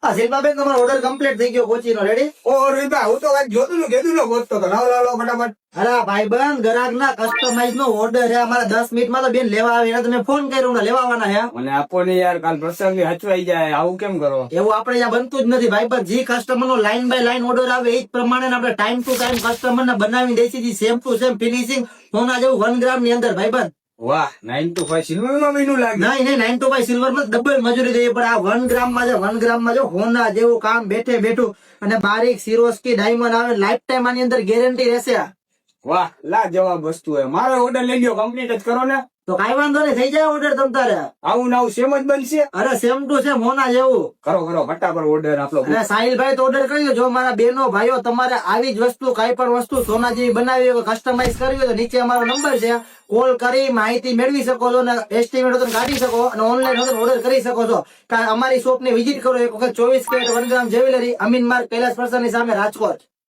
હા શિલ્પાબેન તમારો order complete થઈ ગયો કોચી નો રેડી. ઓ રીતા હું તો કઈક જોતું કીધું ગોતતો હતો. લાવો લાવો ફટાફટ. અરે ભાઈબંધ ગ્રાહક ના કસ્ટમાઇઝ નો ઓર્ડર છે અમારા 10 મિનિટમાં તો બેન લેવા આવે. તમે ફોન કર્યો ને લેવા આવવાના હે. મને આપો ને યાર, કાલ પ્રસંગ હચવાઈ જાય. આવું કેમ કરો? એવું આપણે અહીંયા બનતું જ નથી ભાઈબંધ. જે કસ્ટમર નો લાઈન બાય લાઈન ઓર્ડર આવે એ જ પ્રમાણે આપણે ટાઈમ ટુ ટાઈમ કસ્ટમર ને બનાવી દઈશું. જે સેમ ટુ સેમ ફિનિશિંગ સોના જેવું 1 ગ્રામ ની અંદર ભાઈબંધ. વાહ, 9 to 5 સિલ્વર માં મહિનું લાગે. નહીં 9 to 5 સિલ્વર માં ડબલ મજૂરી જોઈએ, પણ આ 1 ગ્રામ માં છે. 1 ગ્રામ માં જો હોના જેવું કામ બેઠે બેઠું અને બારીક સિરોસ્કી ડાયમંડ આવે. લાઈફ ટાઈમ આની અંદર ગેરંટી રહેશે. વાહ, લા જવાબ વસ્તુ હે. મારો ઓર્ડર લઈ લ્યો, કમ્પ્લીટ જ કરો ને. તો કઈ વાંધો નહીં, થઈ જાય ઓર્ડર તમ તારે. આવું ને આવું સેમ જ બનશે. અરે સેમ ટુ સેમ હોના જેવું. કરો કરો ફટાફટ ઓર્ડર આપલો. અને સાહિલભાઈ તો ઓર્ડર કરી દો. જો મારા બેનો ભાઈઓ તમારે આવી જ વસ્તુ કઈ પણ વસ્તુ સોના જેવી બનાવી હોય, કસ્ટમાઇઝ કરવી હોય તો નીચે અમારો નંબર છે. કોલ કરી માહિતી મેળવી શકો છો અને એસ્ટિમેટ તમે કાઢી શકો અને ઓનલાઈન ઓર્ડર કરી શકો છો. અમારી શોપ ને વિઝિટ કરો એક વખત. 24 કેરેટ 1 ગ્રામ જ્વેલરી, અમીન માર્ગ, કૈલાસ પ્રસાદ ની સામે, રાજકોટ.